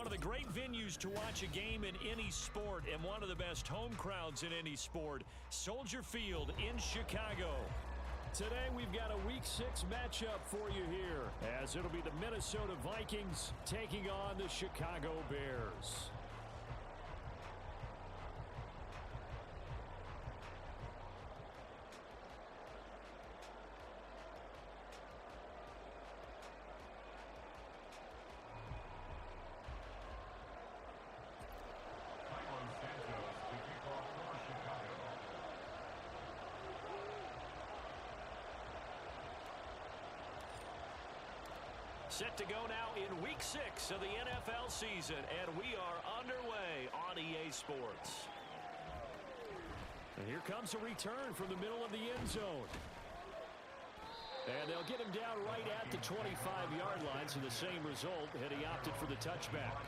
One of the great venues to watch a game in any sport and one of the best home crowds in any sport, Soldier Field in Chicago. Today we've got a Week 6 matchup for you here, as it'll be the Minnesota Vikings taking on the Chicago Bears. Set to go now in Week 6 of the NFL season, and we are underway on EA Sports. And here comes a return from the middle of the end zone. And they'll get him down right at the 25-yard line, so the same result, and he opted for the touchback.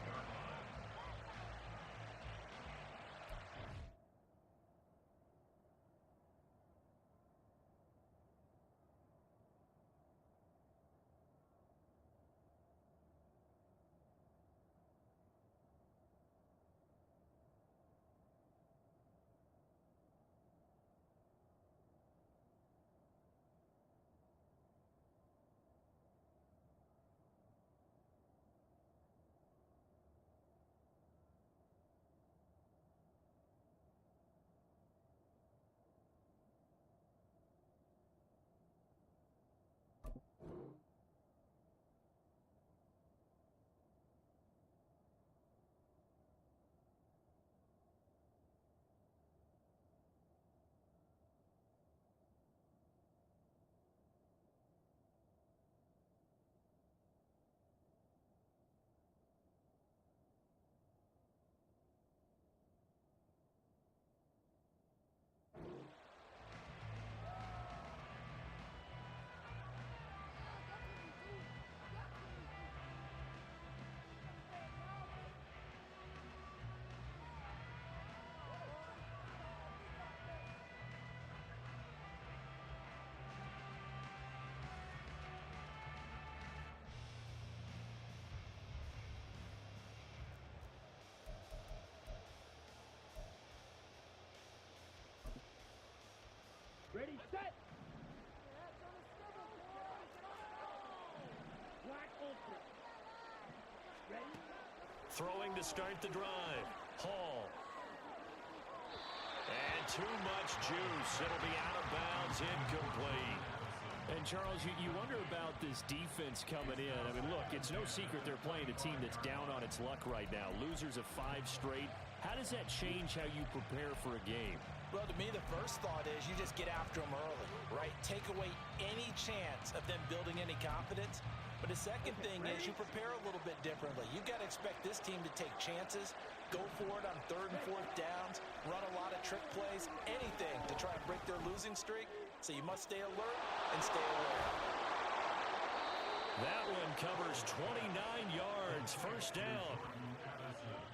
Ready, set! Wide open. Ready? Throwing to start the drive. Hall. And too much juice. It'll be out of bounds, incomplete. And, Charles, you wonder about this defense coming in. I mean, look, it's no secret they're playing a team that's down on its luck right now. Losers of 5 straight. How does that change how you prepare for a game? Well, to me, the first thought is you just get after them early, right? Take away any chance of them building any confidence. But the second thing is you prepare a little bit differently. You've got to expect this team to take chances, go for it on 3rd and 4th downs, run a lot of trick plays, anything to try and break their losing streak. So you must stay alert and stay aware. That one covers 29 yards, first down.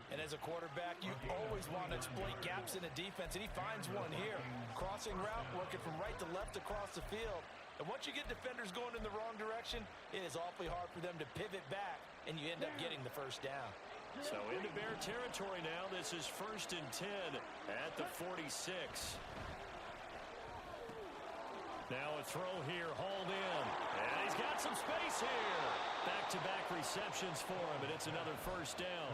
And as a quarterback, you always want to exploit gaps in the defense, and he finds one here. Crossing route, working from right to left across the field. And once you get defenders going in the wrong direction, it is awfully hard for them to pivot back, and you end up getting the first down. So into Bear territory now. This is 1st and 10 at the 46. Now a throw here, hauled in. And he's got some space here. Back-to-back receptions for him, and it's another first down.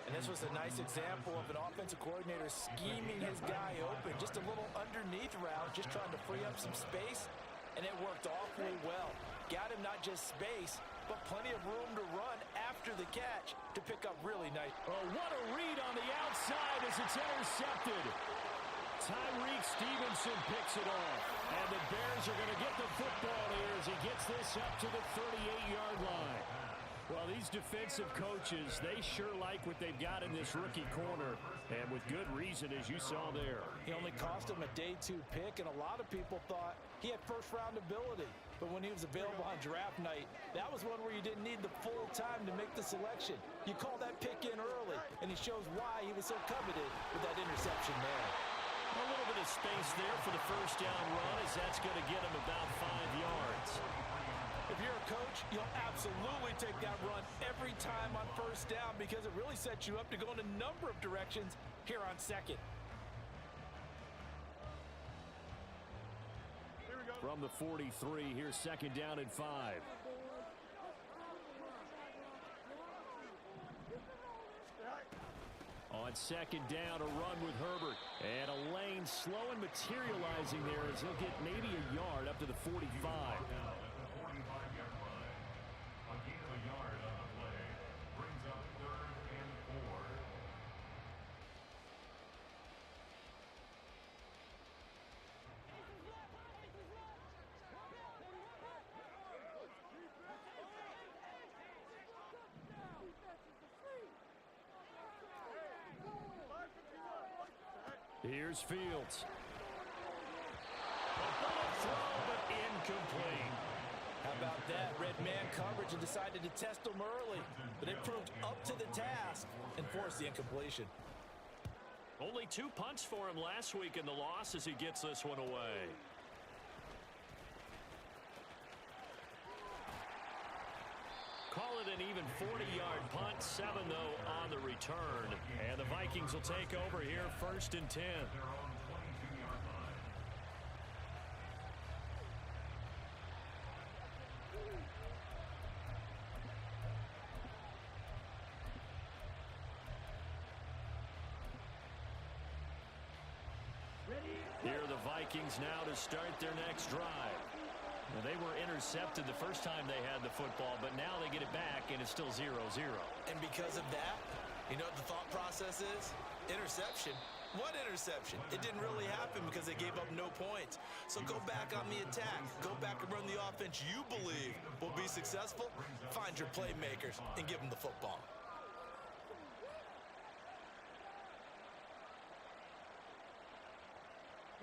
And this was a nice example of an offensive coordinator scheming his guy open. Just a little underneath route, just trying to free up some space, and it worked awfully well. Got him not just space, but plenty of room to run after the catch to pick up really nice. Oh, what a read on the outside as it's intercepted. Tyreek Stevenson picks it off, and the Bears are going to get the football here as he gets this up to the 38-yard line. Well, these defensive coaches, they sure like what they've got in this rookie corner, and with good reason, as you saw there. He only cost him a day 2 pick, and a lot of people thought he had first-round ability. But when he was available on draft night, that was one where you didn't need the full time to make the selection. You call that pick in early, and he shows why he was so coveted with that interception there. A little bit of space there for the first down run, as that's going to get him about 5 yards. If you're a coach, you'll absolutely take that run every time on first down because it really sets you up to go in a number of directions here on second. From the 43, here's second down and 5. On second down, a run with Herbert. And a lane slow and materializing there as he'll get maybe a yard up to the 45. Here's Fields. A bullet throw, but incomplete. How about that? Red man coverage and decided to test them early. But it proved up to the task and forced the incompletion. Only 2 punts for him last week in the loss as he gets this one away. Call it an even 40-yard punt, 7 though on the return. And the Vikings will take over here first and 10. Here are the Vikings now to start their next drive. Now, they were intercepted the first time they had the football, but now they get it back, and it's still 0-0. And because of that, you know what the thought process is? Interception. What interception? It didn't really happen because they gave up no points. So go back on the attack. Go back and run the offense you believe will be successful. Find your playmakers and give them the football.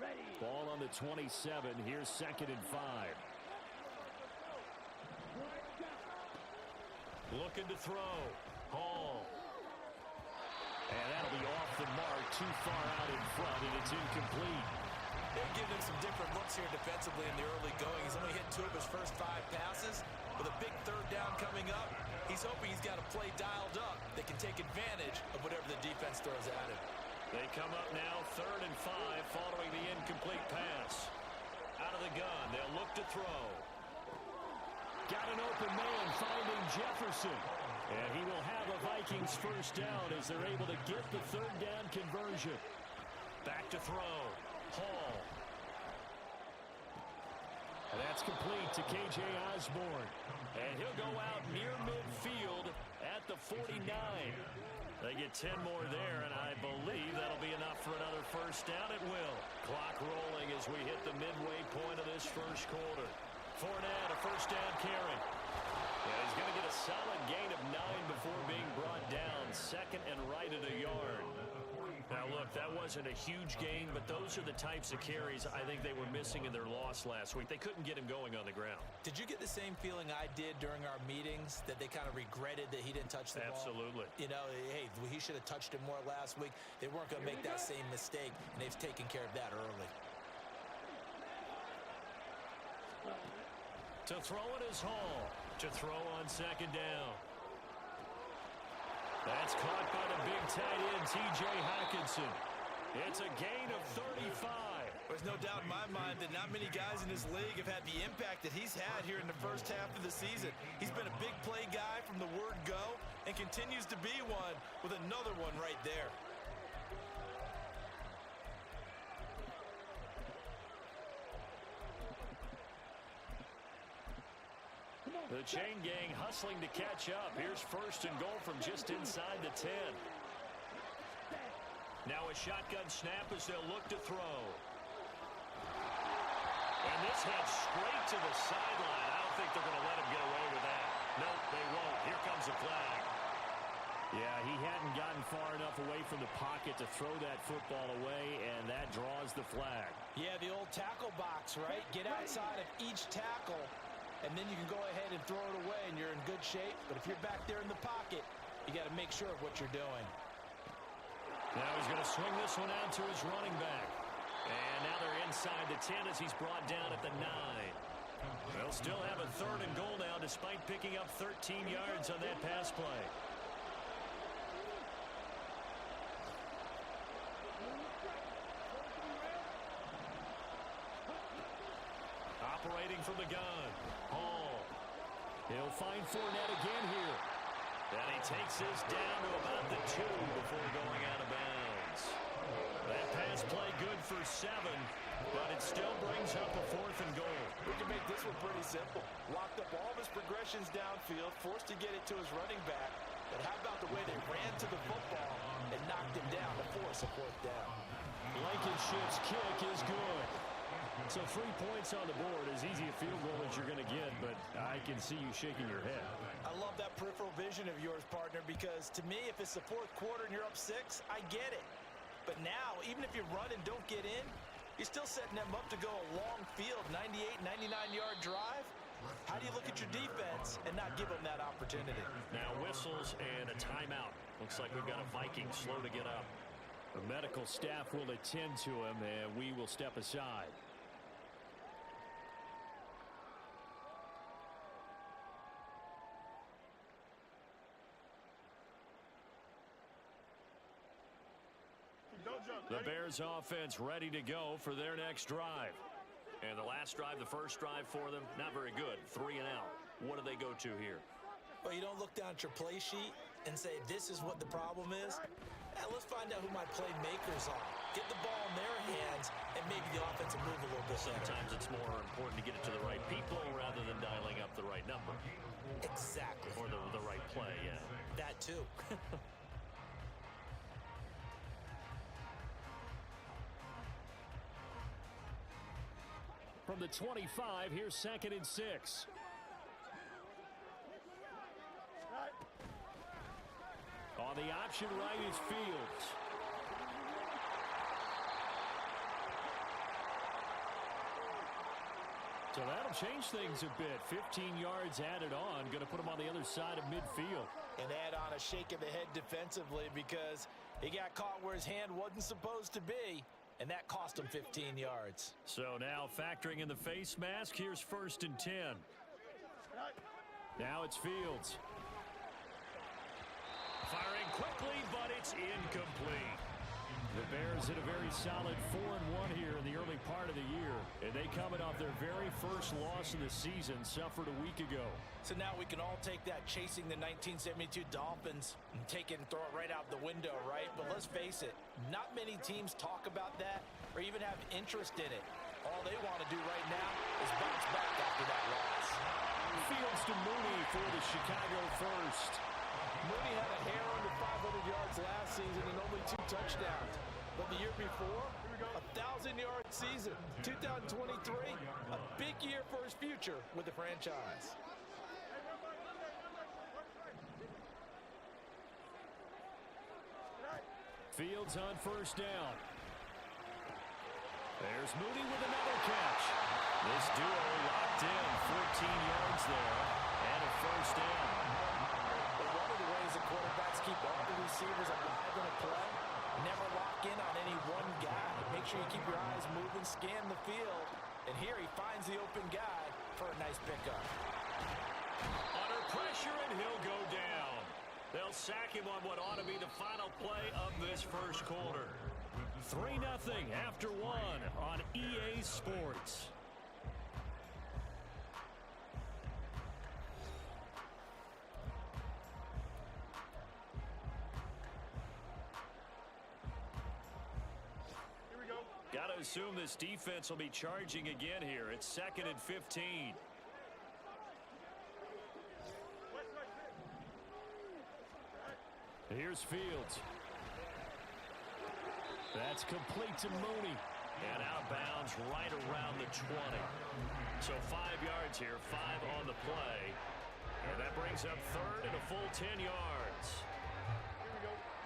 Ready. Ball on the 27. Here's second and 5. Looking to throw. Hall. And that'll be off the mark, too far out in front, and it's incomplete. They're giving him some different looks here defensively in the early going. He's only hit 2 of his first 5 passes. With a big third down coming up, he's hoping he's got a play dialed up that can take advantage of whatever the defense throws at him. They come up now, third and 5, following the incomplete pass. Out of the gun, they'll look to throw. Got an open man finding Jefferson. And he will have a Vikings first down as they're able to get the third down conversion. Back to throw. Hall. And that's complete to K.J. Osborne. And he'll go out near midfield at the 49. They get 10 more there, and I believe that'll be enough for another first down. It will. Clock rolling as we hit the midway point of this first quarter. Fournette, a first down carry. Yeah, he's going to get a solid gain of 9 before being brought down. Second and right at a yard. Now, look, that wasn't a huge gain, but those are the types of carries I think they were missing in their loss last week. They couldn't get him going on the ground. Did you get the same feeling I did during our meetings, that they kind of regretted that he didn't touch the ball? Absolutely. You know, hey, he should have touched it more last week. They weren't going to make that same mistake, and they've taken care of that early. To throw it is Hall. To throw on second down. That's caught by the big tight end, T.J. Hockenson. It's a gain of 35. There's no doubt in my mind that not many guys in this league have had the impact that he's had here in the first half of the season. He's been a big play guy from the word go and continues to be one with another one right there. The chain gang hustling to catch up. Here's first and goal from just inside the 10. Now a shotgun snap as they'll look to throw. And this heads straight to the sideline. I don't think they're going to let him get away with that. Nope, they won't. Here comes a flag. Yeah, he hadn't gotten far enough away from the pocket to throw that football away, and that draws the flag. Yeah, the old tackle box, right? Get outside of each tackle, and then you can go ahead and throw it away, and you're in good shape. But if you're back there in the pocket, you got to make sure of what you're doing. Now he's going to swing this one out to his running back. And now they're inside the 10 as he's brought down at the 9. They'll still have a 3rd and goal now despite picking up 13 yards on that pass play. Operating from the gun. Hall. He'll find Fournette again here. And he takes this down to about the 2 before going out of bounds. That pass play good for 7, but it still brings up a 4th and goal. We can make this one pretty simple. Locked up all of his progressions downfield, forced to get it to his running back. But how about the way they ran to the football and knocked him down to force a 4th down? Blankenship's kick is good. So 3 points on the board, as easy a field goal as you're going to get, but I can see you shaking your head. I love that peripheral vision of yours, partner, because to me, if it's the 4th quarter and you're up 6, I get it. But now, even if you run and don't get in, you're still setting them up to go a long field, 98, 99-yard drive. How do you look at your defense and not give them that opportunity? Now whistles and a timeout. Looks like we've got a Viking slow to get up. The medical staff will attend to him, and we will step aside. The Bears offense ready to go for their next drive. And the last drive, the first drive for them, not very good. 3 and out. What do they go to here? Well, you don't look down at your play sheet and say, this is what the problem is. Let's find out who my playmakers are. Get the ball in their hands and maybe the offense will move a little bit. Sometimes it's more important to get it to the right people rather than dialing up the right number. Exactly. Or the right play, yeah. That too. From the 25, here's 2nd and 6. On the option right is Fields. So that'll change things a bit. 15 yards added on. Going to put him on the other side of midfield. And add on a shake of the head defensively because he got caught where his hand wasn't supposed to be. And that cost him 15 yards. So now factoring in the face mask, here's 1st and 10. Now it's Fields. Firing quickly, but it's incomplete. The Bears hit a very solid 4-1 here in the early part of the year. And they coming off their very first loss of the season, suffered a week ago. So now we can all take that chasing the 1972 Dolphins and take it and throw it right out the window, right? But let's face it, not many teams talk about that or even have interest in it. All they want to do right now is bounce back after that loss. Fields to Mooney for the Chicago first. Mooney had a hair under 500 yards last season and only 2 touchdowns. But the year before, 1,000-yard season. 2023, a big year for his future with the franchise. Fields on 1st down. There's Mooney with another catch. This duo locked in, 14 yards there, and a 1st down. But one of the ways the quarterbacks keep all the receivers alive in a play, never lock in on any one guy. Make sure you keep your eyes moving, scan the field, and here he finds the open guy for a nice pickup. Under pressure, and he'll go down. They'll sack him on what ought to be the final play of this first quarter. 3-0 after 1 on EA Sports. Got to assume this defense will be charging again here. It's 2nd and 15. Here's Fields. That's complete to Mooney. And out of bounds right around the 20. So 5 yards here, 5 on the play. And that brings up 3rd and a full 10 yards.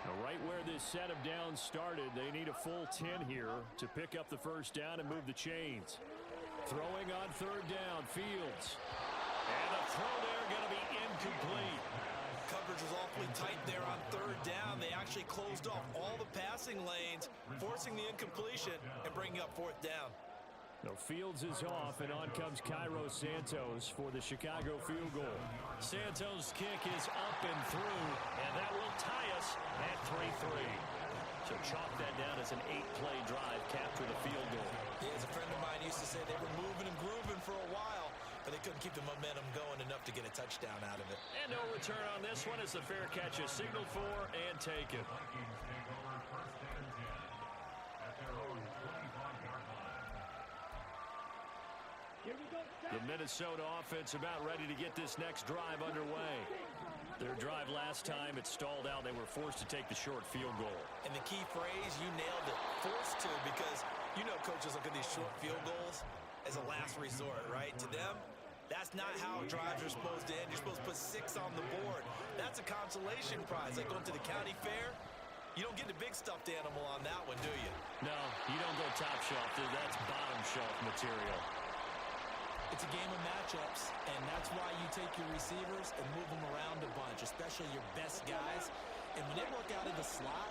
Now right where this set of downs started, they need a full 10 here to pick up the 1st down and move the chains. Throwing on 3rd down, Fields. And the throw there going to be incomplete. Coverage was awfully tight there on 3rd down. They actually closed off all the passing lanes, forcing the incompletion and bringing up 4th down. The Fields is off, and on comes Cairo Santos for the Chicago field goal. Santos' kick is up and through, and that will tie us at 3-3. So chalk that down as an 8-play drive, capture the field goal. Yeah, as a friend of mine used to say, they were moving and grooving for a while, but they couldn't keep the momentum going enough to get a touchdown out of it. And no return on this one as the fair catch is signaled for and taken. Here we go. The Minnesota offense about ready to get this next drive underway. Their drive last time, it stalled out. They were forced to take the short field goal. And the key phrase, you nailed it, forced to, because you know coaches look at these short field goals as a last resort, right? To them, that's not how drives are supposed to end. You're supposed to put 6 on the board. That's a consolation prize. Like going to the county fair, you don't get the big stuffed animal on that one, do you? No, you don't go top shelf. That's bottom shelf material. It's a game of matchups, and that's why you take your receivers and move them around a bunch, especially your best guys. And when they work out of the slot,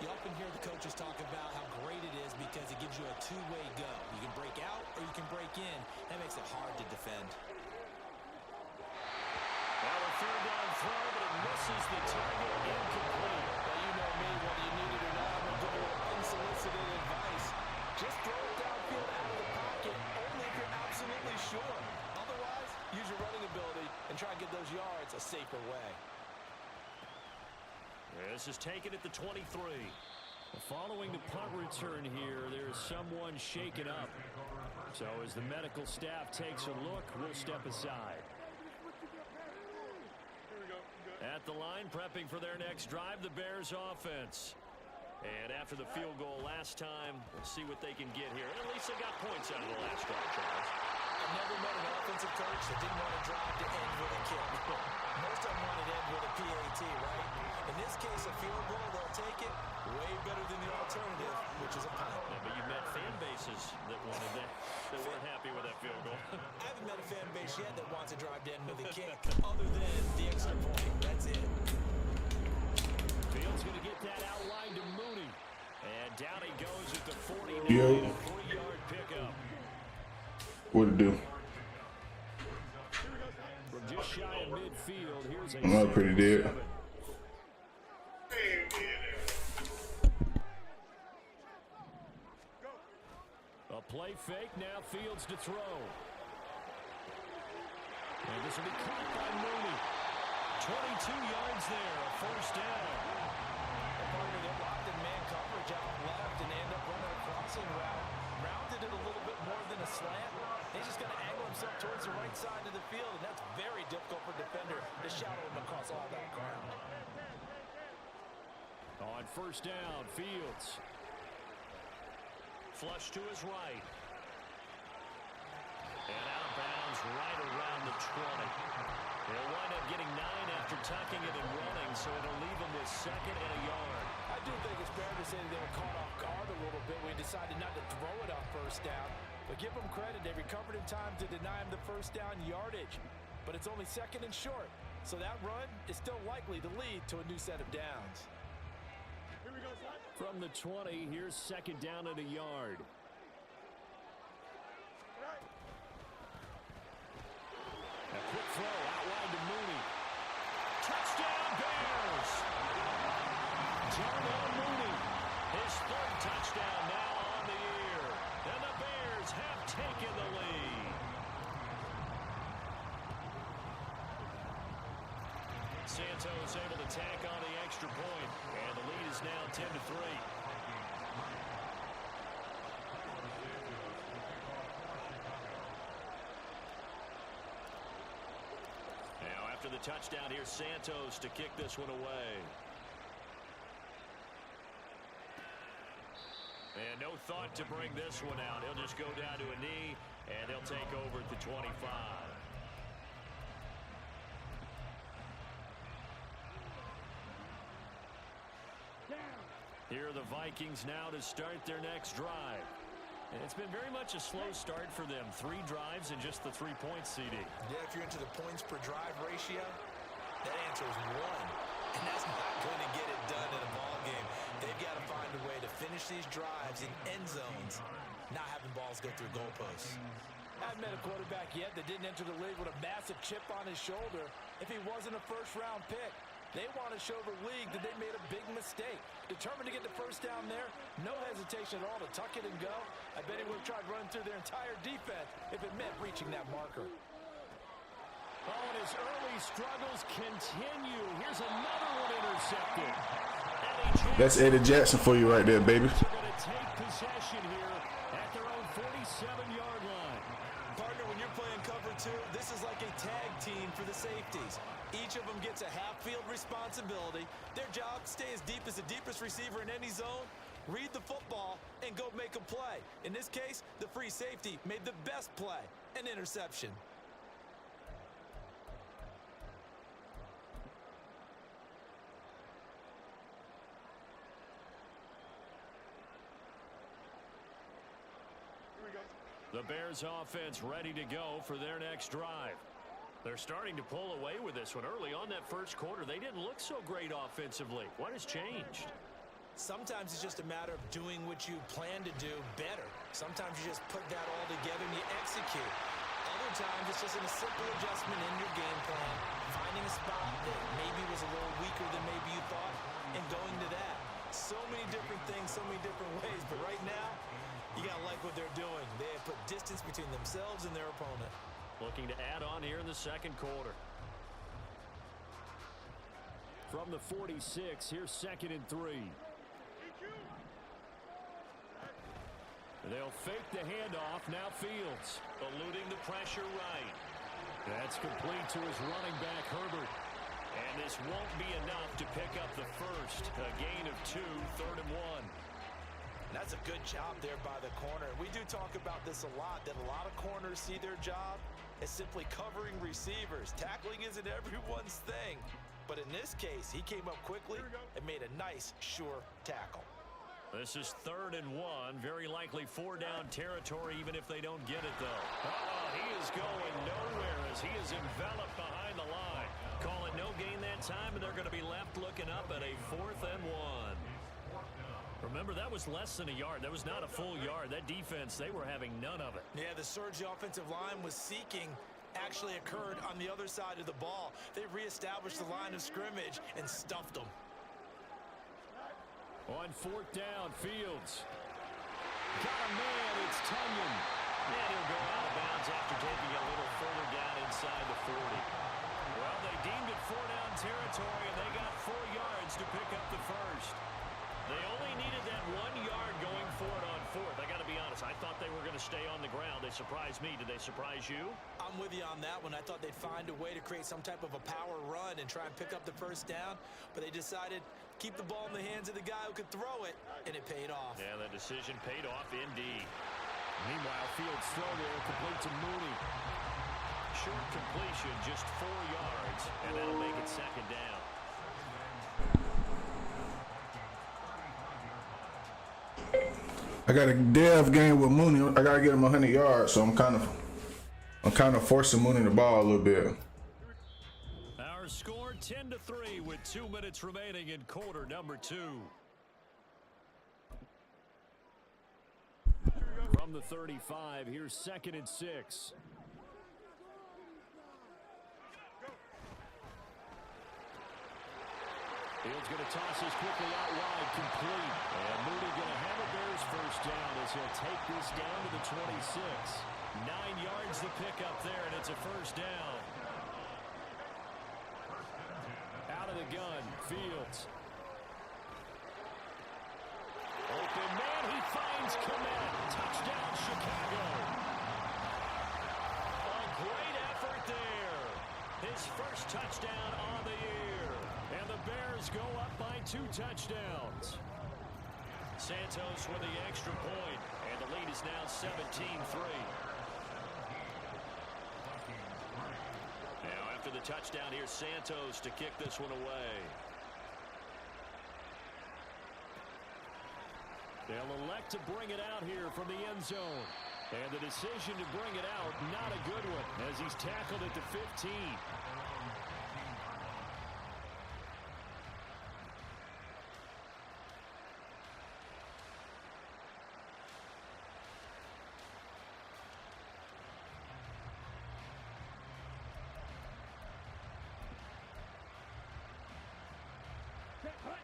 you often hear the coaches talk about how great it is because it gives you a two-way go. You can break out or you can break in. That makes it hard to defend. Well, a third down throw, but it misses the target, incomplete. Well, you know me, whether you need it or not, I'm going to give you unsolicited advice. Just throw it downfield out of the pocket, only if you're absolutely sure. Otherwise, use your running ability and try and get those yards a safer way. This is taken at the 23. Following the punt return here, there is someone shaken up. So as the medical staff takes a look, we'll step aside. At the line, prepping for their next drive, the Bears offense. And after the field goal last time, we'll see what they can get here. At least they got points out of the last drive, Charles. I've never met an offensive coach that didn't want to drive to end with a kick. Most of them want to end with a PAT, right? In this case, a field goal, they'll take it. Way better than the alternative, which is a punt. Yeah, but you've met fan bases that wanted that weren't happy with that field goal. I haven't met a fan base yet that wants to drive to end with a kick, other than the extra point. That's it. Fields going to get that outline to Mooney. And down he goes at the 49, Yo. a 3-yard pickup. What it do? From just shy of midfield, here's a I'm pretty dead. A play fake, now Fields to throw. And this will be caught by Mooney. 22 yards there, a first down. A partner that locked in man coverage out left and end up running a crossing route. Rounded it a little bit more than a slant. He's just going to angle himself towards the right side of the field, and that's very difficult for a defender to shadow him across all that ground. On first down, Fields. Flush to his right. And out of bounds right around the 20. He'll wind up getting 9 after tucking it and running, so it'll leave him with 2nd and a yard. I do think it's fair to say that they were caught off guard a little bit when he decided not to throw it on first down. But give them credit, they recovered in time to deny him the first down yardage. But it's only 2nd and short, so that run is still likely to lead to a new set of downs. Here we go, son. From the 20, here's 2nd down and a yard. Right. A quick throw out wide to Mooney. Touchdown, Bears! Darnell Mooney, his 3rd touchdown now on the year. And the Bears have taken the lead. Santos able to tack on the extra point, and the lead is now 10-3. Now after the touchdown, here's Santos to kick this one away. And no thought to bring this one out. He'll just go down to a knee, and they'll take over at the 25. Here are the Vikings now to start their next drive. And it's been very much a slow start for them. 3 drives and just the 3 points, CD. Yeah, if you're into the points per drive ratio, that answer is 1. And that's not going to get it done in a ball game. They've got to find a way to finish these drives in end zones not having balls go through goalposts. I haven't met a quarterback yet that didn't enter the league with a massive chip on his shoulder if he wasn't a first-round pick. They want to show the league that they made a big mistake. Determined to get the first down there, no hesitation at all to tuck it and go. I bet he would have tried running through their entire defense if it meant reaching that marker. Oh, and his early struggles continue. Here's another one intercepted. That's Eddie Jackson for you right there, baby. They're going to take possession here at their own 47-yard line. Partner, when you're playing cover two, this is like a tag team for the safeties. Each of them gets a half-field responsibility. Their job, stay as deep as the deepest receiver in any zone, read the football, and go make a play. In this case, the free safety made the best play, an interception. The Bears offense ready to go for their next drive. They're starting to pull away with this one. Early on that first quarter, they didn't look so great offensively. What has changed? Sometimes it's just a matter of doing what you plan to do better. Sometimes you just put that all together and you execute. Other times it's just a simple adjustment in your game plan, finding a spot that maybe was a little weaker than maybe you thought, and going to that. So many different things, so many different ways, but right now, you got to like what they're doing. They have put distance between themselves and their opponent. Looking to add on here in the second quarter. From the 46, here's 2nd and 3. They'll fake the handoff. Now Fields eluding the pressure right. That's complete to his running back, Herbert. And this won't be enough to pick up the first. A gain of 2, 3rd and 1. That's a good job there by the corner. We do talk about this a lot, that a lot of corners see their job as simply covering receivers. Tackling isn't everyone's thing. But in this case, he came up quickly and made a nice, sure tackle. This is 3rd and 1. Very likely 4-down territory, even if they don't get it, though. He is going nowhere as he is enveloped behind the line. Call it no gain that time, and they're going to be left looking up at a 4th and 1. Remember, that was less than a yard. That was not a full yard. That defense, they were having none of it. Yeah, the surge the offensive line was seeking actually occurred on the other side of the ball. They reestablished the line of scrimmage and stuffed them. On 4th down, Fields. Got a man, it's Tunyon. And he'll go out of bounds after taking a little further down inside the 40. Well, they deemed it 4-down territory, and they got 4 yards to pick up the first. They only needed that 1 yard going for it on 4th. I got to be honest, I thought they were going to stay on the ground. They surprised me. Did they surprise you? I'm with you on that one. I thought they'd find a way to create some type of a power run and try and pick up the first down, but they decided keep the ball in the hands of the guy who could throw it, and it paid off. Yeah, that decision paid off indeed. Meanwhile, Fields throw there, complete to Mooney. Short completion, just 4 yards, and that'll make it 2nd down. I got a dev game with Mooney. I gotta get him 100 yards, so I'm kind of forcing Mooney the ball a little bit. Our score 10-3 with 2 minutes remaining in quarter number 2. From the 35, here's 2nd and 6. Fields going to toss this quickly out wide, complete. And Mooney going to have a Bears first down as he'll take this down to the 26. 9 yards to pick up there, and it's a first down. Out of the gun, Fields. Open man, he finds Komet. Touchdown, Chicago. A great effort there. His first touchdown on the year. And the Bears go up by 2 touchdowns. Santos with the extra point, and the lead is now 17-3. Now after the touchdown, here's Santos to kick this one away. They'll elect to bring it out here from the end zone. And the decision to bring it out, not a good one, as he's tackled at the 15.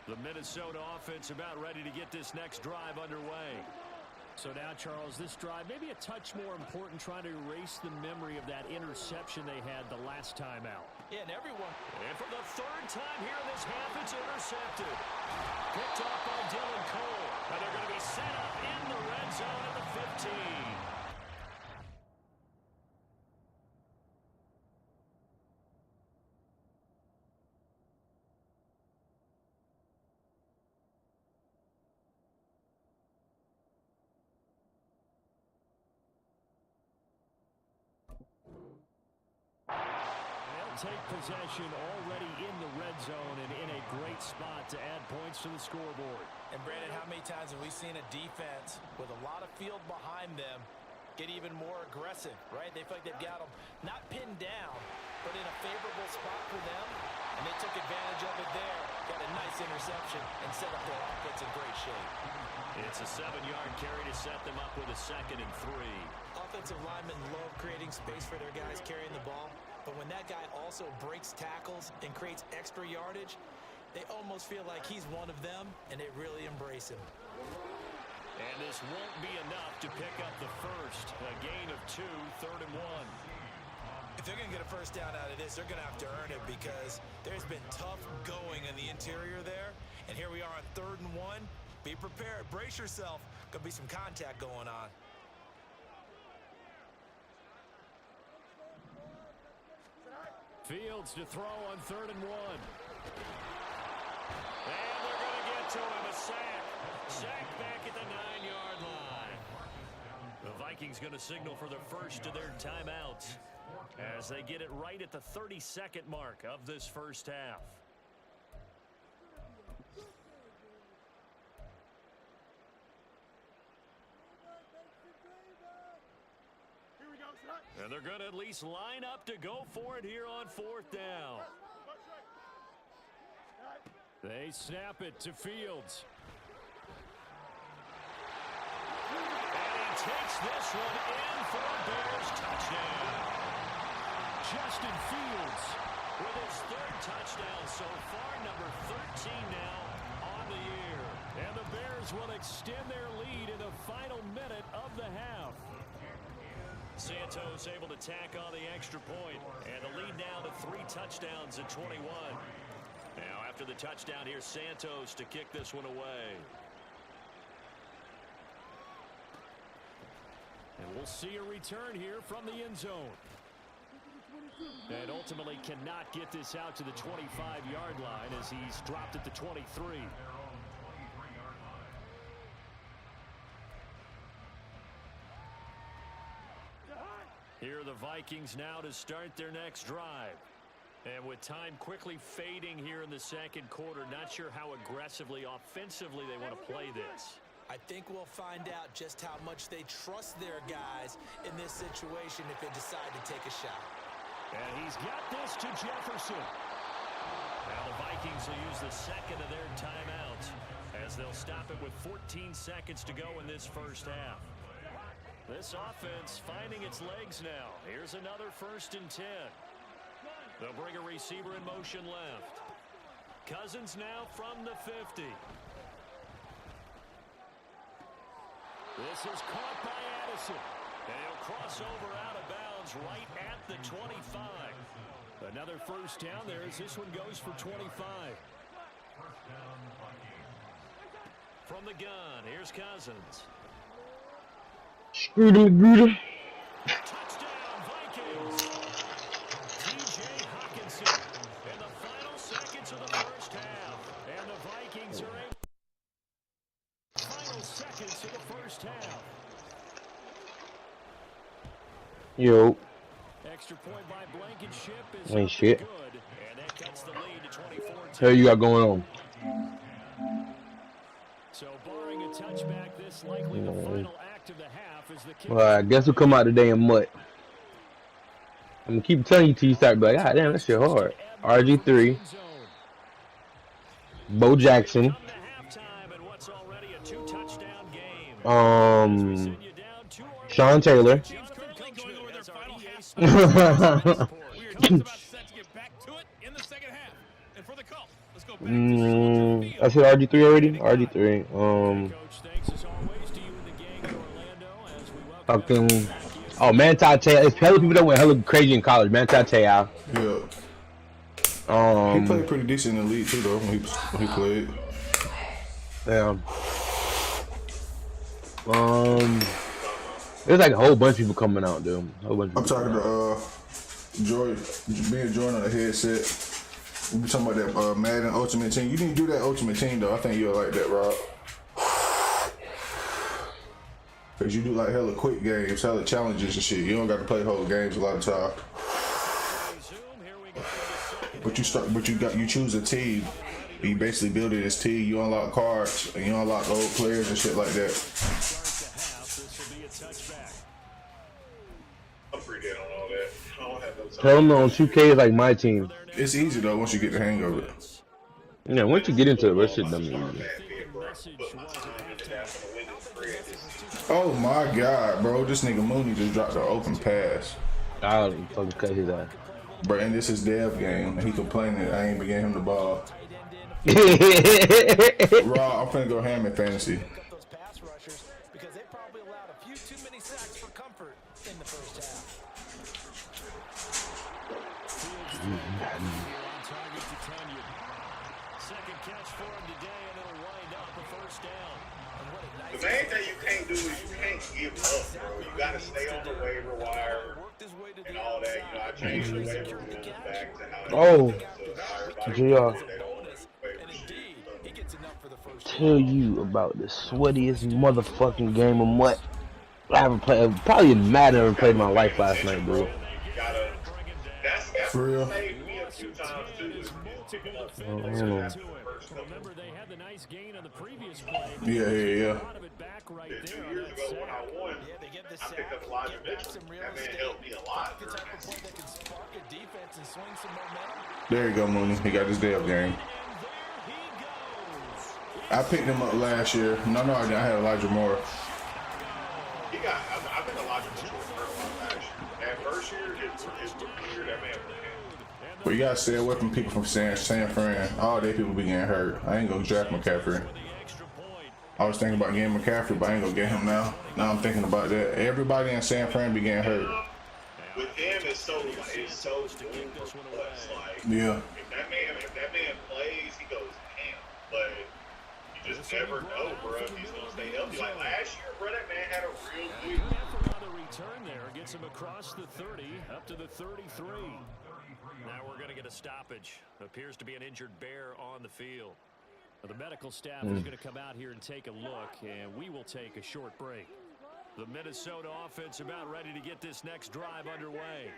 The Minnesota offense about ready to get this next drive underway. So now, Charles, this drive maybe a touch more important, trying to erase the memory of that interception they had the last time out. Yeah, and everyone. And for the third time here in this half, it's intercepted. Picked off by Dylan Cole. And they're going to be set up in the red zone at the 15. Take possession already in the red zone and in a great spot to add points to the scoreboard. And Brandon, how many times have we seen a defense with a lot of field behind them get even more aggressive, right? They feel like they've got them not pinned down, but in a favorable spot for them, and they took advantage of it there. Got a nice interception and set up their offense in great shape. It's a 7-yard carry to set them up with a 2nd and 3. Offensive linemen love creating space for their guys carrying the ball, but when that guy also breaks tackles and creates extra yardage, they almost feel like he's one of them, and they really embrace him. And this won't be enough to pick up the first. A gain of 2, 3rd and 1. If they're going to get a first down out of this, they're going to have to earn it because there's been tough going in the interior there. And here we are on 3rd and 1. Be prepared. Brace yourself. Going to be some contact going on. Fields to throw on 3rd and 1. And they're going to get to him. A sack. Sack back at the 9-yard line. The Vikings going to signal for the first of their timeouts as they get it right at the 32nd mark of this first half. Here we go, son. And they're going to at least line up to go for it here on 4th down. They snap it to Fields. And he takes this one in for a Bears touchdown. Justin Fields with his 3rd touchdown so far, number 13 now on the year. And the Bears will extend their lead in the final minute of the half. Santos able to tack on the extra point, and the lead now to 3 touchdowns at 21. Now after the touchdown, here's Santos to kick this one away. And we'll see a return here from the end zone. And ultimately cannot get this out to the 25-yard line as he's dropped at the 23. Here are the Vikings now to start their next drive. And with time quickly fading here in the 2nd quarter, not sure how aggressively, offensively they want to play this. I think we'll find out just how much they trust their guys in this situation if they decide to take a shot. And he's got this to Jefferson. Now the Vikings will use the 2nd of their timeouts as they'll stop it with 14 seconds to go in this first half. This offense finding its legs now. Here's another 1st and 10. They'll bring a receiver in motion left. Cousins now from the 50. This is caught by Addison. And he'll cross over out of bounds right at the 25. Another first down there as this one goes for 25. From the gun, here's Cousins. Screw them, Gruder. Touchdown, Vikings. T.J. Hawkinson in the final seconds of the first half. And the Vikings are able. Final seconds of the first half. Yo. Extra point by Blankenship is Ain't shit. good. And that cuts the lead to 24-10. Hell you got going on? So barring a touchback, this likely the final act of the half is the kick. Well, I guess we'll come out today in mutt. I'm gonna keep telling you till you start be like, God damn, that shit hard. RG3, Bo Jackson, Sean Taylor. We are just about set to get back to it in the second half. And for the call, let's I said RG3 already. RG3. Okay, Coach, thanks as always to you and the gang in Orlando as we welcome Fucking. everyone back in. Oh, Manti Te'o. It's hella people that went hella crazy in college. Manti Te'o. Yeah. He played pretty decent in the league too, though. When he played. Yeah. There's like a whole bunch of people coming out, dude. A whole bunch of I'm people talking to Joy, me and Jordan on the headset. We be talking about that Madden Ultimate Team. You didn't do that Ultimate Team though. I think you'll like that, Rob. Cause you do like hella quick games, hella challenges and shit. You don't got to play whole games a lot of time. But you choose a team. You basically build it as team. You unlock cards and you unlock old players and shit like that. I'm pretty dead on all that. I don't have no time. Tell them on 2K is like my team. It's easy though once you get the hang of it. Yeah, once you get into it, that shit dumb easy. Oh my god, bro. This nigga Mooney just dropped an open pass. I'll fucking cut his ass. Bro, and this is Dev game, and he complaining that I ain't been getting him the ball. Raw, I'm finna go ham in fantasy. Those pass rushers because they probably allowed a few too many sacks for comfort in the first half. Second catch for him today, and it'll wind up a first down. The main thing you can't do is you can't give up, bro. You gotta stay on the waiver wire and all that. You know, I changed the waiver rules back to how JR. Tell you about the sweatiest motherfucking game of what I ever played. Probably Madden ever played in my life last night, bro. That's For real? saved me a few times too. Is picking up Remember, they had the nice gain on the previous play. Yeah. A lot of it back right 2 there. years ago when I won, They get the I sack, picked up Elijah get back Mitchell. some real That man estate. helped me a lot The during type that of play season. that can spark a defense and swing some momentum. There you go, Mooney. He got his Dev game. And there he goes. I picked him up last year. No, I didn't. I had Elijah Moore. He got. I've been Elijah Mitchell for last year. That first year, his rookie year, that man was But you gotta stay away from people from San Fran. All day people be getting hurt. I ain't gonna draft McCaffrey. I was thinking about getting McCaffrey, but I ain't gonna get him now. Now I'm thinking about that. Everybody in San Fran be getting hurt. with him it's so boom for plus. Like Yeah. if that man plays, he goes ham. But you just never know, bro, if he's gonna stay healthy. Like last year, bro, that man had a real good Good effort on the return there. Gets him across the 30, up to the 33. Now we're going to get a stoppage. Appears to be an injured Bear on the field. The medical staff is going to come out here and take a look, and we will take a short break. The Minnesota offense about ready to get this next drive underway.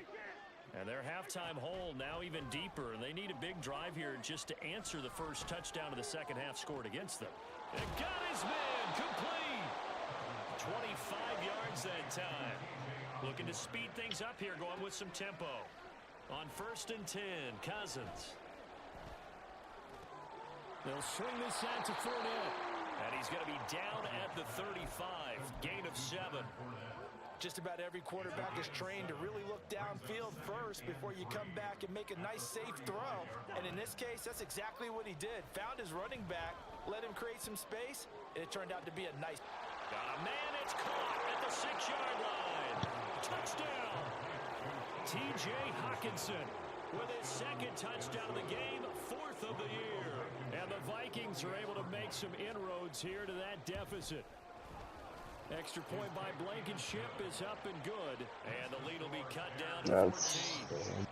And their halftime hole now even deeper, and they need a big drive here just to answer the first touchdown of the second half scored against them. And got his man complete. 25 yards that time. Looking to speed things up here, going with some tempo. On 1st and 10, Cousins. They'll swing this out to Fournette. And he's going to be down at the 35. Gain of 7. Just about every quarterback is trained to really look downfield first before you come back and make a nice, safe throw. And in this case, that's exactly what he did. Found his running back, let him create some space, and it turned out to be a nice... Got a man, it's caught at the 6-yard line. Touchdown. T.J. Hawkinson with his second touchdown of the game, 4th of the year. And the Vikings are able to make some inroads here to that deficit. Extra point by Blankenship is up and good. And the lead will be cut down to 14.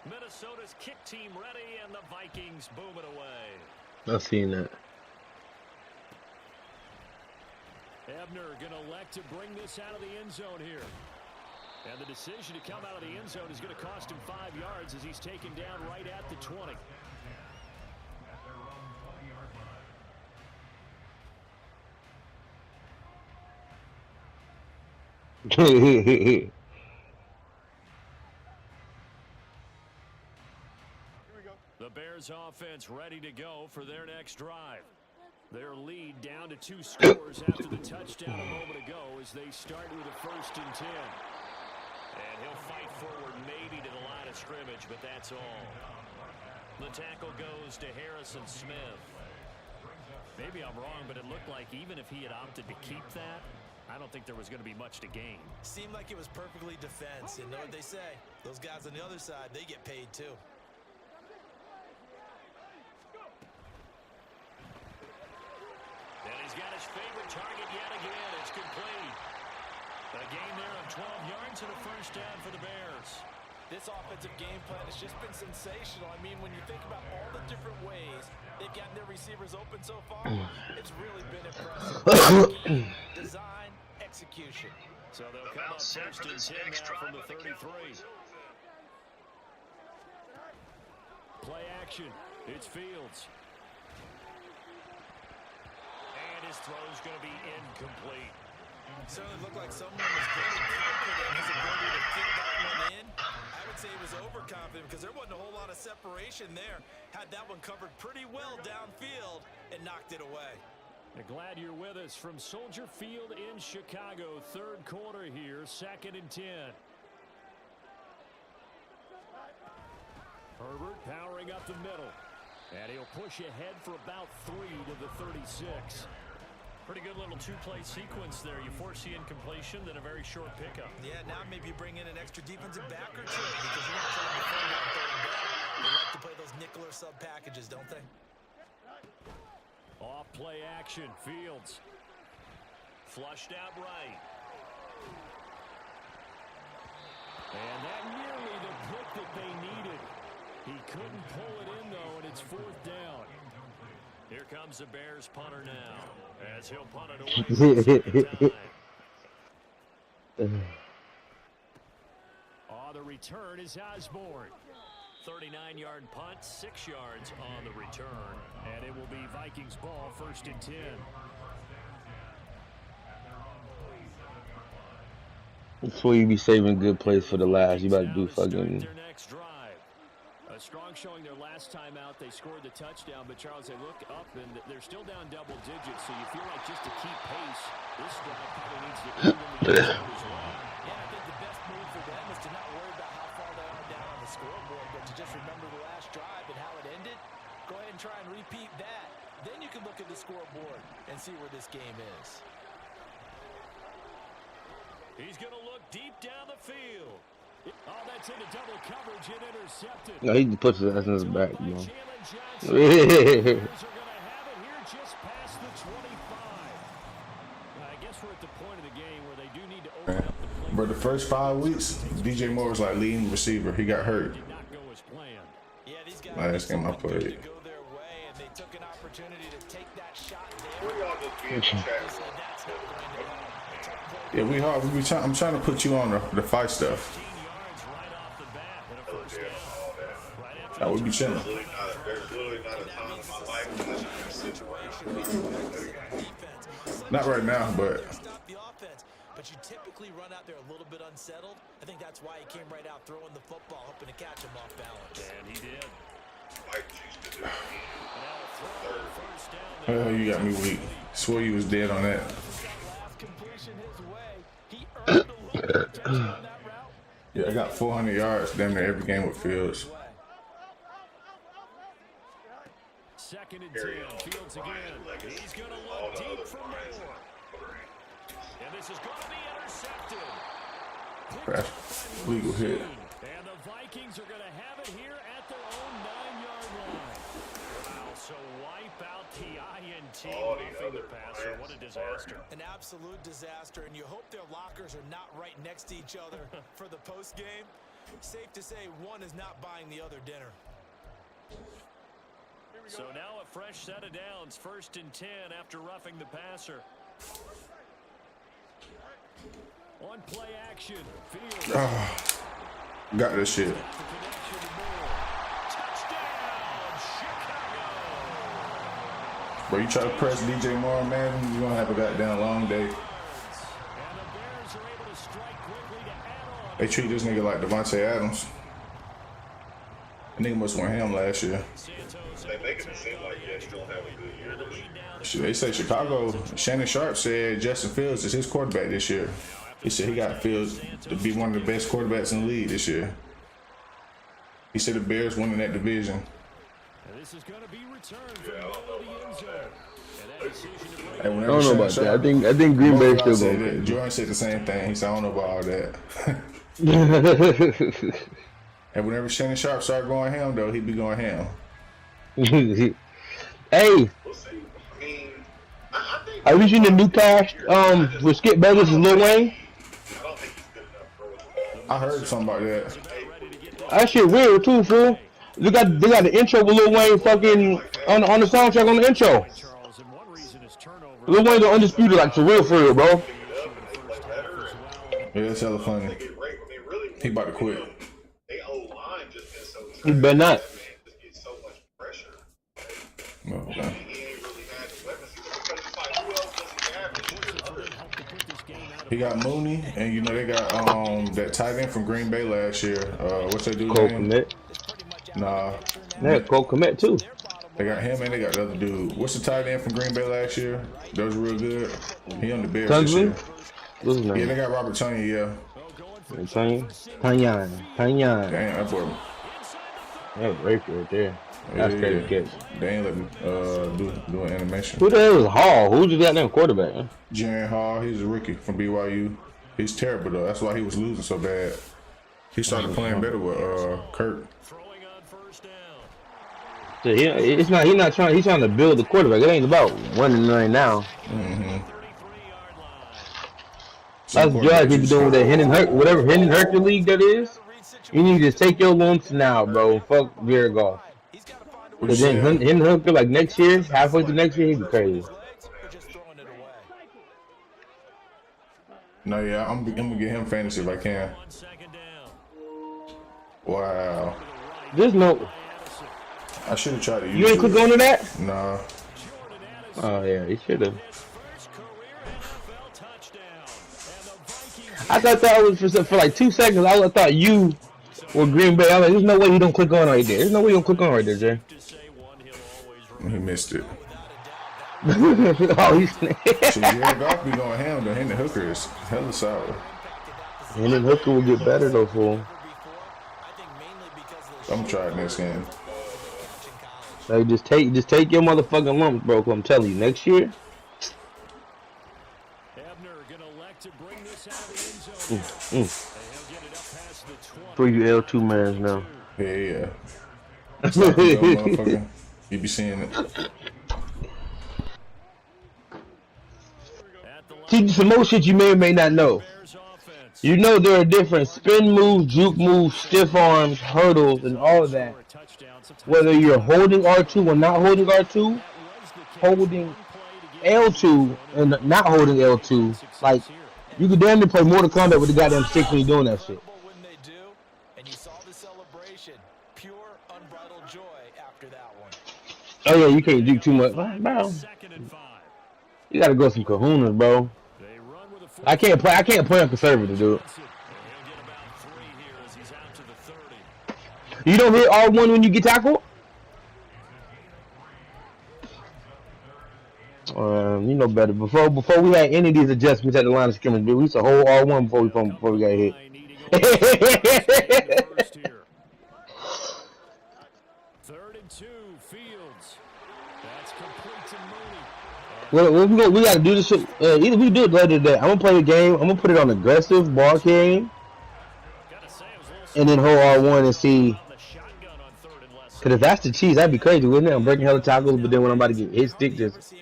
Minnesota's kick team ready, and the Vikings boom it away. I've seen that. Ebner going to elect to bring this out of the end zone here. And the decision to come out of the end zone is going to cost him 5 yards as he's taken down right at the 20. The Bears offense ready to go for their next drive. Their lead down to 2 scores after the touchdown a moment ago as they start with a 1st and 10. And he'll fight forward maybe to the line of scrimmage, but that's all. The tackle goes to Harrison Smith. Maybe I'm wrong, but it looked like even if he had opted to keep that, I don't think there was going to be much to gain. Seemed like it was perfectly defense. And know what they say? Those guys on the other side, they get paid too. And he's got his favorite target yet again. It's complete. A gain there of 12 yards and a first down for the Bears. This offensive game plan has just been sensational. I mean, when you think about all the different ways they've gotten their receivers open so far, it's really been impressive. Design, execution. So they'll come up first and 10 now from the 33. Play action. It's Fields. And his throw's going to be incomplete. Certainly looked like someone was very confident in his ability to kick that one in. I would say he was overconfident because there wasn't a whole lot of separation there. Had that one covered pretty well downfield and knocked it away. Glad you're with us from Soldier Field in Chicago. Third quarter here, 2nd and 10. Herbert powering up the middle. And he'll push ahead for about 3 to the 36. Pretty good little two-play sequence there. You force the incompletion, then a very short pickup. Yeah, now maybe you bring in an extra defensive back or two because you're not trying to defend on third down. They like to play those nickel or sub packages, don't they? Off play action, Fields. Flushed out right. And that nearly the pick that they needed. He couldn't pull it in, though, and it's 4th down. Here comes the Bears punter now, as he'll punt it away for the second time. The return is Osborne. 39-yard punt, 6 yards on the return. And it will be Vikings ball, 1st and 10. That's where you be saving good plays for the last. You about to do fucking. Strong showing their last time out. They scored the touchdown, but Charles, they look up and they're still down double digits, so you feel like just to keep pace, this drive probably needs to end in the end zone as well. Yeah, I think the best move for them is to not worry about how far they are down on the scoreboard, but to just remember the last drive and how it ended. Go ahead and try and repeat that. Then you can look at the scoreboard and see where this game is. He's going to look deep down the field. Oh, that's into double coverage and intercepted. No, he puts his ass in his back, bro. Bears are going to have it here just past the 25. I guess we're at the point of the game where they do need to open up the play. But the first 5 weeks, DJ Moore was like leading receiver. He got hurt. Did not go as planned. Yeah, these guys Last game I played. to go their way, and they took an opportunity to take that shot there. Where y'all just being chat? So that's not going to happen. Yeah, we hard. I'm trying to put you on the fight stuff. I would be chilling. There's literally not a time in my life when I should sit around. Not right now, but Stop the offense, but you typically run out there a little bit unsettled. I think that's why he came right out throwing the football, hoping to catch him off balance. And he did. Mike used to do it. hell, you got me weak. Swore you was dead on that. Last completion his way. He earned a little bit of attention on that route. Yeah, I got 400 yards damn near every game with Fields. 2nd and 10. Fields again. He's going to look deep from there. And this is going to be intercepted. Crash. Legal hit. And the Vikings are going to have it here at their own 9-yard line. Wow, so wipe out the INT roughing the passer. What a disaster. An absolute disaster, and you hope their lockers are not right next to each other for the post game. Safe to say one is not buying the other dinner. So now a fresh set of downs, 1st and 10 after roughing the passer. On play action, Fields. Got this shit. Bro, you try to press DJ Moore, man, you're going to have a goddamn long day. They treat this nigga like Devontae Adams. That nigga must want him last year. They making it seem like he don't have a good year this year. Shit, they say Chicago, Shannon Sharp said Justin Fields is his quarterback this year. He said he got Fields to be one of the best quarterbacks in the league this year. He said the Bears winning that division. This is going to be returned from the middle of the end zone. And that decision to break Hey, I whenever don't know Shannon about that. Sharp, I think Green Bay both of y'all still said going that. Jordan said the same thing. He said, I don't know about all that. crazy. And whenever Shannon Sharp started going ham, though, he'd be going ham. Hey, We'll see. I mean, I think have you seen the new cast? With Skip Bayless and Lil Wayne. I don't think he's good enough for it. I heard something about that. That shit weird too, fool. They got the intro with Lil Wayne fucking on the soundtrack on the intro. Charles, and one reason is turnover. Lil Wayne the undisputed, like for real, bro. Pick it up and they play better. Yeah, it's hella funny. They get right. I mean, really, He about to quit. they old line just been so He better not. That man just gets so much pressure. Oh, He ain't really had the weapons. Because it's like, who else does he have? There's other. he got Mooney, and you know they got that tight end from Green Bay last year. What's that dude Cole name? Kmet. Nah, Yeah, Cole Kmet too. they got him and they got the other dude. What's the tight end from Green Bay last year? That was real good. He on the Bears this year. Tunsley? What's his Yeah, name? they got Robert Tonyan. Yeah, Tanyan. damn, that boy. That was rape right there. That's crazy catch. They ain't let me do an animation. Who the hell is Hall? Who's the goddamn quarterback? Huh? Jaren Hall, he's a rookie from BYU. He's terrible though. That's why he was losing so bad. He started playing better with Kirk. Throwing on first down. So he's not trying. He's trying to build the quarterback. It ain't about winning right now. 33-yard line. That's what Judge be doing with that whatever Hendon Hercules league that is. You need to just take your lumps now, bro. Fuck Jared Goff. But then Hendon Hooker, like next year, halfway through next year, he'd be crazy. No, yeah, I'm gonna get him fantasy if I can. On second down. Wow, There's no. I should have tried to use. You ain't click on to that? Nah, Oh yeah, you should have. First career NFL touchdown. And the Vikings I thought that was for like 2 seconds. I thought you were Green Bay. I was like, there's no way you don't click on right there. There's no way you don't click on right there, Jay. to say one he'll always remember. he missed it. Oh, he's So Jared Goff be going ham. The Hendon Hooker is hella solid. Hendon Hooker will get better though, fool. I'm gonna try it next game. Like just take your motherfucking lumps, bro. 'Cause I'm telling you, next year. Ebner gonna elect to bring this out of the end zone. Mm. And he'll get it up past the 20. For you L2 mans now. Yeah. Stop it, though, motherfucker. You be seeing it. At the line, Teach some more shit you may or may not know. Bears offense. You know there are different spin moves, juke moves, stiff arms, hurdles, and all of that. For a touchdown. Sometimes Whether you're holding R2 or not holding R2, that was the case. holding One play to get L2 and not holding L2, like you could damn near play Mortal Kombat with the goddamn stick when you're doing that shit. When they do, and you saw the celebration, pure unbridled joy after that one. Oh yeah, you can't juke too much, bro. 2nd and 5. You gotta go some kahunas, bro. They run with a I can't play on conservative, dude. He'll get about 3 here as he's out to the 30. You don't hit R1 when you get tackled. You know better. Before we had any of these adjustments at the line of scrimmage, dude, we used to hold R1 before we got hit. First here. 3rd and 2, Fields. That's complete to Mooney. Well, we gotta do this shit. Either we do it later today. I'm gonna play the game. I'm gonna put it on aggressive ball carrying, Gotta say, it was a little and then hold R1 and see. on the shotgun on 3rd and less. Cause if that's the cheese, that'd be crazy, wouldn't it? I'm breaking hella tackles, but then when I'm about to get hit, stick just.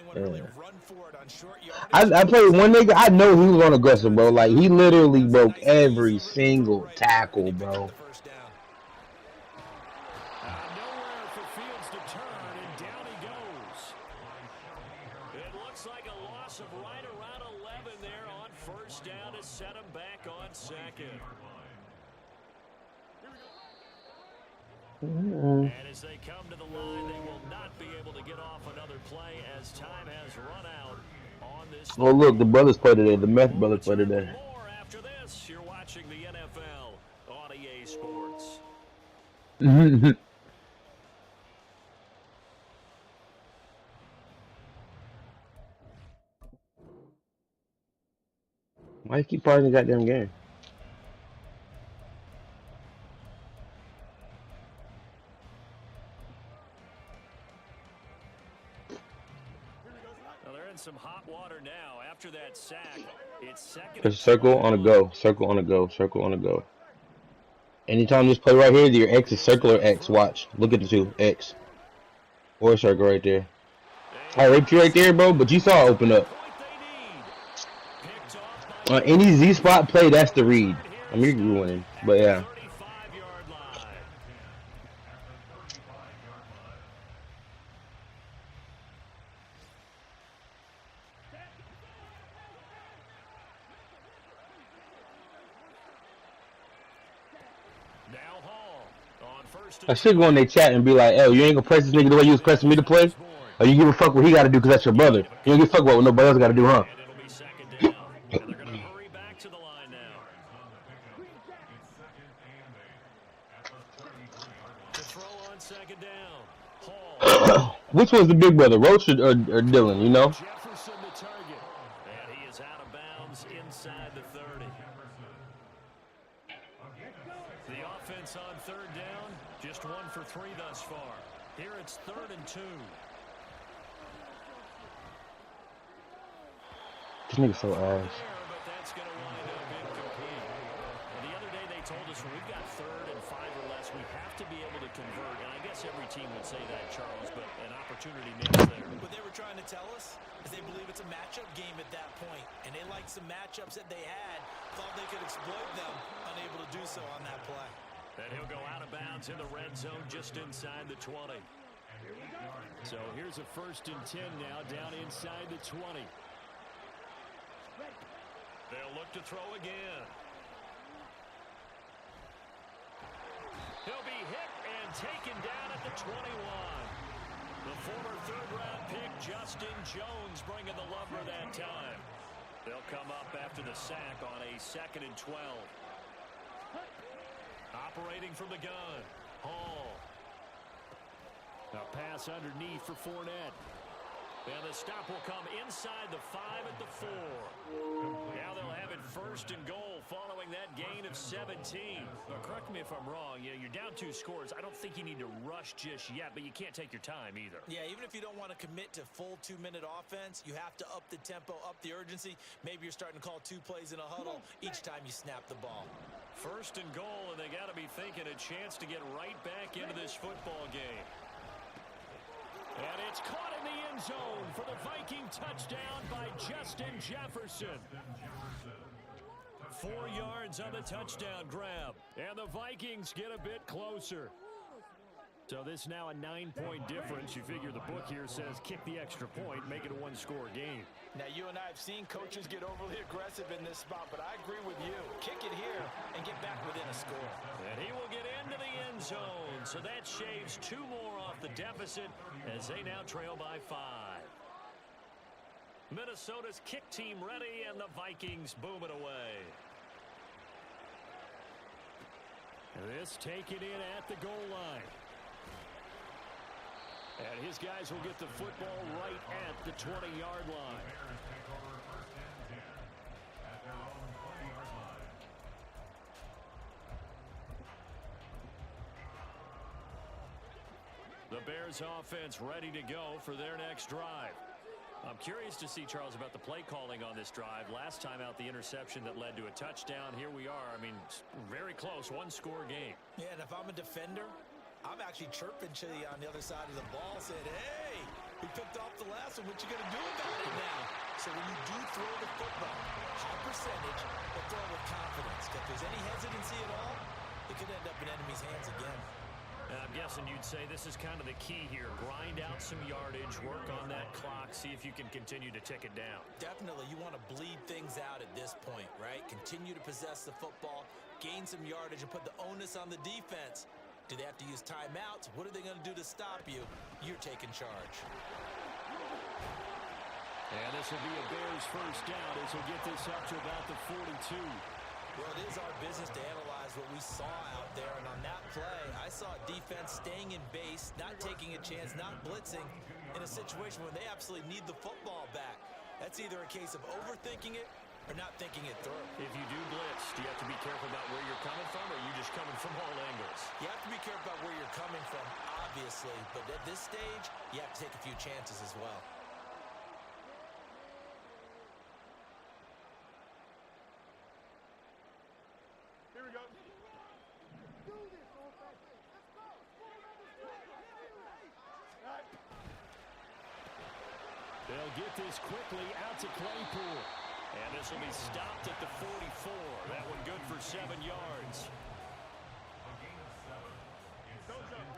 I played one nigga. I know he was on aggressive, bro. Like he literally broke every single tackle, bro. Nowhere for Fields to turn, and down he goes. It looks like a loss of right around 11 there on first down to set him back on 2nd. And as they come to the line, they will not be able to get off another play as time has run out on this. Oh look, the brothers play today. The meth brothers play today. More after this. You're watching the NFL on EA Sports. Why you keep pausing the goddamn game? some hot water now after that sack. It's second Press and circle on a go. Circle on a go. Circle on a go. Anytime this play right here, your X is circle or X. Watch. Look at the two. X. Or circle right there. I raped you right there, bro, but you saw it open up. Any Z spot play, that's the read. I mean, you're winning, but yeah. I should go in their chat and be like, "Hey, you ain't gonna press this nigga the way you was pressing me to play? Or you give a fuck what he gotta do because that's your brother? You don't give a fuck what nobody else gotta do, huh?" Which was the big brother, Roach or Dylan, you know? Jefferson the target. And he is out of bounds inside the 30. The offense on third down, just 1 for 3 thus far. Here it's 3rd and 2. This nigga's so ass. But that's going to wind up incomplete. The other day they told us when we've got 3rd and 5 or less, we have to be able to convert. And I guess every team would say that, Charles, but an opportunity makes there. What they were trying to tell us is they believe it's a matchup game at that point, and they liked some matchups that they had, thought they could exploit them, unable to do so on that play. And he'll go out of bounds in the red zone just inside the 20. So here's a 1st and 10 now down inside the 20. They'll look to throw again. He'll be hit and taken down at the 21. The former 3rd-round pick, Justin Jones, bringing the lumber that time. They'll come up after the sack on a 2nd and 12. Operating from the gun, Hall. A pass underneath for Fournette. And the stop will come inside the 5 at the 4. Now they'll have it 1st and goal following that gain of 17. Well, correct me if I'm wrong. Yeah, you're down 2 scores. I don't think you need to rush just yet, but you can't take your time either. Yeah, even if you don't want to commit to full 2-minute offense, you have to up the tempo, up the urgency. Maybe you're starting to call 2 plays in a huddle each time you snap the ball. 1st and goal, and they got to be thinking a chance to get right back into this football game. And it's caught in the end zone for the Viking touchdown by Justin Jefferson. 4 yards on the touchdown grab. And the Vikings get a bit closer. So this now a 9-point difference. You figure the book here says kick the extra point, make it a 1-score game. Now, you and I have seen coaches get overly aggressive in this spot, but I agree with you. Kick it here and get back within a score. And he will get into the end zone. So that shaves 2 more off the deficit as they now trail by 5. Minnesota's kick team ready, and the Vikings boom it away. This taken in at the goal line. And his guys will get the football right at the 20-yard line. The Bears offense ready to go for their next drive. I'm curious to see, Charles, about the play calling on this drive. Last time out, the interception that led to a touchdown. Here we are. I mean, very close, 1-score game. Yeah, and if I'm a defender, I'm actually chirping to you on the other side of the ball, saying, hey, we picked off the last one. What you going to do about it now? So when you do throw the football, high percentage, but throw with confidence. If there's any hesitancy at all, it could end up in enemy's hands again. And I'm guessing you'd say this is kind of the key here. Grind out some yardage, work on that clock, see if you can continue to tick it down. Definitely. You want to bleed things out at this point, right? Continue to possess the football, gain some yardage, and put the onus on the defense. Do they have to use timeouts? What are they going to do to stop you? You're taking charge. And this will be a Bears first down as we'll get this up to about the 42. Well, it is our business to analyze what we saw out there. And on that play, I saw defense staying in base, not taking a chance, not blitzing in a situation where they absolutely need the football back. That's either a case of overthinking it or not thinking it through. If you do blitz, do you have to be careful about where you're coming from, or are you just coming from all angles? You have to be careful about where you're coming from, obviously. But at this stage, you have to take a few chances as well. get this quickly out to Claypool. And this will be stopped at the 44. That one good for 7 yards.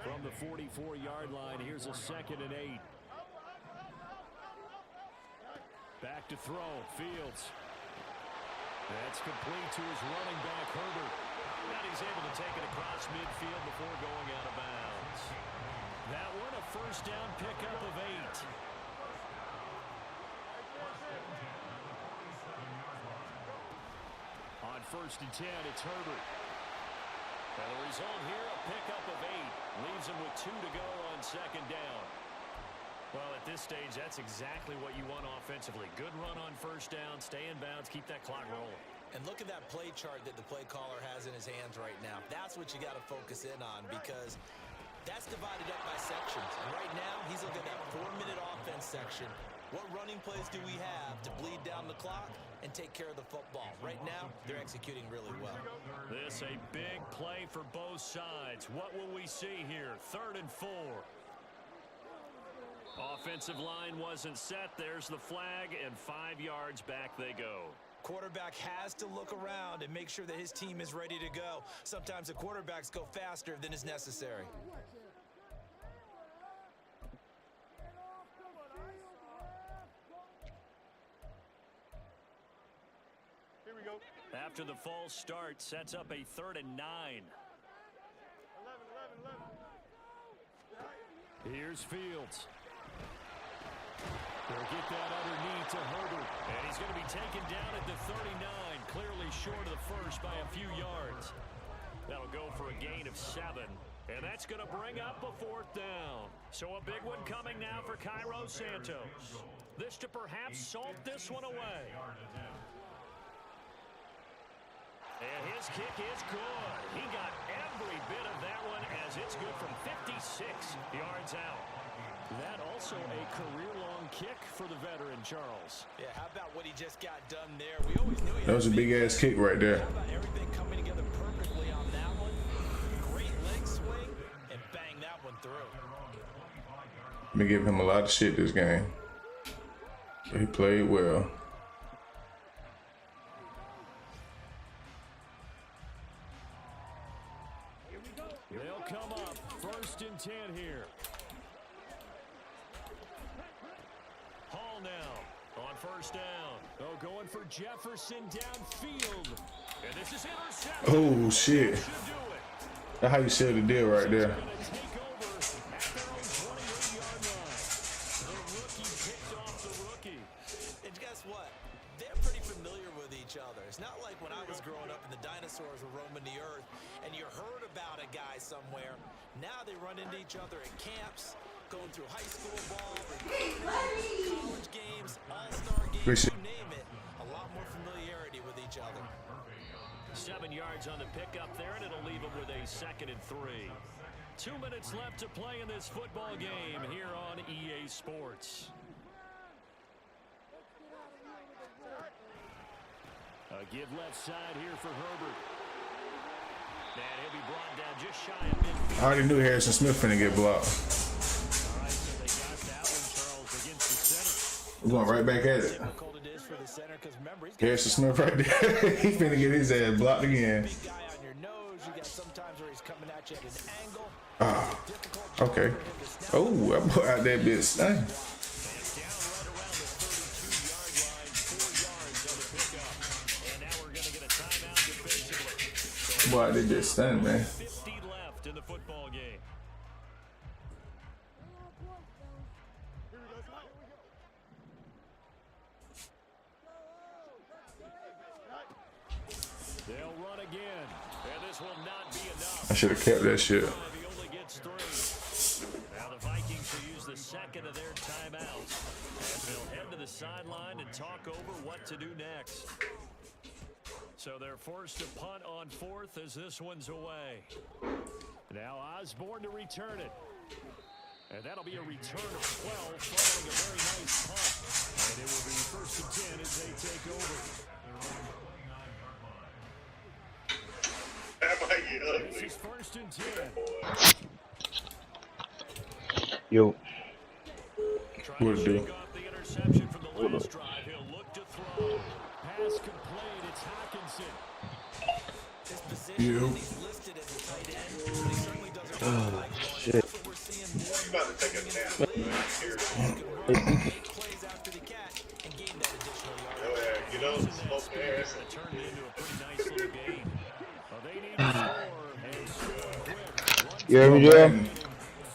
From the 44-yard line, here's a 2nd and 8. Back to throw, Fields. That's complete to his running back, Herbert. And he's able to take it across midfield before going out of bounds. That one, a first down pickup of 8. On 1st and 10, it's Herbert. And the result here, a pickup of 8. Leaves him with 2 to go on 2nd down. Well, at this stage, that's exactly what you want offensively. Good run on 1st down, stay in bounds, keep that clock rolling. And look at that play chart that the play caller has in his hands right now. That's what you got to focus in on, because that's divided up by sections. And right now, he's looking at that 4-minute offense section. What running plays do we have to bleed down the clock and take care of the football? Right now, they're executing really well. This a big play for both sides. What will we see here? 3rd and 4. Offensive line wasn't set. There's the flag, and 5 yards back they go. Quarterback has to look around and make sure that his team is ready to go. Sometimes the quarterbacks go faster than is necessary. Here we go. After the false start, sets up a 3rd and 9. 11. Here's Fields. They'll get that underneath to Herbert. And he's going to be taken down at the 39, clearly short of the first by a few yards. That'll go for a gain of 7. And that's going to bring up a 4th down. So a big one coming now for Cairo Santos. This to perhaps salt this one away. And his kick is good. He got every bit of that one as it's good from 56 yards out. That also a career-long kick for the veteran, Charles. Yeah, how about what he just got done there? We always knew he That was a big-ass kick right there. How about everything coming together perfectly on that one? Great leg swing, and bang that one through. Been giving him a lot of shit this game. But he played well. They'll come up 1st and 10 here. Hall now on 1st down. Oh, going for Jefferson downfield. And this is intercepted. Oh, shit. That's how you seal the deal right there. And guess what? They're pretty familiar with each other. It's not like when I was growing up and the dinosaurs were roaming the earth and you heard about a guy somewhere. Now they run into each other at camps, going through high school ball, college games, all-star games, you name it. A lot more familiarity with each other. 7 yards on the pickup there, and it'll leave them with a 2nd and 3. 2 minutes left to play in this football game here on EA Sports. A give left side here for Herbert. And he'll be brought down just shy of midfield. I already knew Harrison Smith finna get blocked. All right, so they got that one, Charles, against the center. We're going right back at it. Difficult it is for the center because remember, he's Harrison Smith right there. He finna get his ass blocked again. big guy on your nose. You got sometimes where he's coming at you at an angle. Okay. Oh, that boy out that bitch stunning. Boy, they just stunned, man. 50 left in the football game. They'll run again, and this will not be enough. I should have kept that shit. He only gets 3. Now the Vikings will use the 2nd of their timeouts, and they'll head to the sideline and talk over what to do next. So they're forced to punt on 4th as this one's away. Now Osborne to return it. And that'll be a return of 12 following a very nice punt. And it will be 1st and 10 as they take over. That might get ugly. This is 1st and 10. Yo. Trying to shake off the interception from much. drive, he'll look to throw. Pass complete. It's Hawkinson. His position and he's listed as a tight end, but he certainly doesn't run Oh like one. shit. That's what we're seeing more You and about more. to take a nap, This man. is a guy who can run, make plays after the catch, and gain that additional Go yardage. ahead, get up, Using that smoke speed their there ass. to turn it into a pretty nice little gain. Well, they need to score and score quick. You heard me, Yo, Joe? Madden.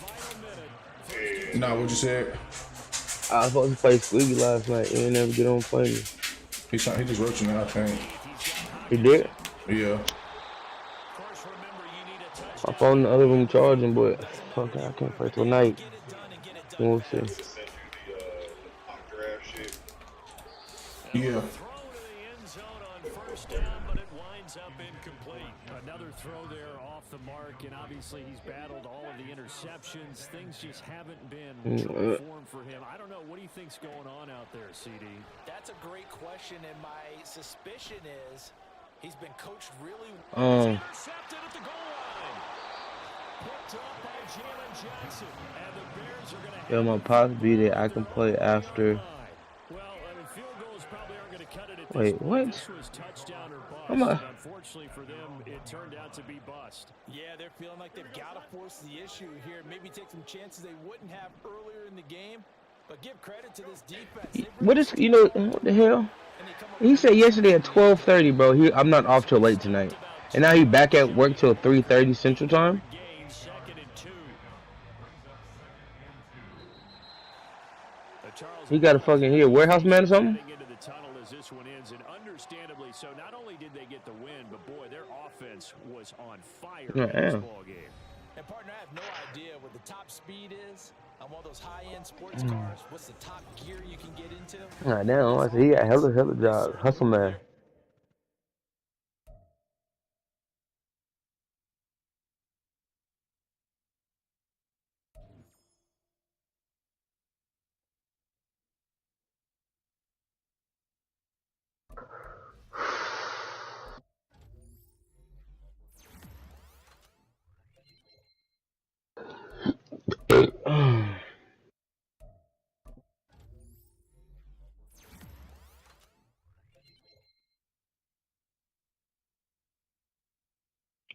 Final minute. Yeah. Nah, what you said? I was supposed to play Squeaky last night. You ain't never get on play me. He just wrote you now, I think. He did? Yeah. Of course, remember, you need a My touchdown. phone in the other room charging, but fuck, I can't play till night. Get it done and get it done We'll fast. see. To send you the mock draft shit. Yeah. Throw to the end zone on first down, but it winds up incomplete. Another throw there off the mark, and obviously he's battled all of the interceptions. Things just haven't been true form for him. I don't know. What do you think's going on out there, CD? That's a great question, and my suspicion is he's been coached really well. Intercepted at the goal line. Picked up by Jalen Johnson, and the Bears are going to Yo, my pops be there. I can play after. Well, I mean, field goals probably aren't going to cut it at this Wait, point. what? This was touchdown or bust. I'm And unfortunately for them, it turned out to be bust. Yeah, they're feeling like they've got to force the issue here. Maybe take some chances they wouldn't have earlier in the game. But give credit to this defense. What is, you know, what the hell? He said yesterday at 12:30, bro. I'm not off till late tonight. And now he back at work till 3:30 Central Time. Game, 2nd and 2. He got a fucking here warehouse man or something. Into the tunnel as this one ends, and understandably so. Not only did they get the win, but boy, their offense was on fire in this ball game. And partner, I have no idea what the top speed is on one of those high-end sports cars. What's the top gear you can get into? God damn, I said he got hella job, hustle man.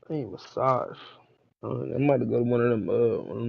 Hey, massage. I might go to one of them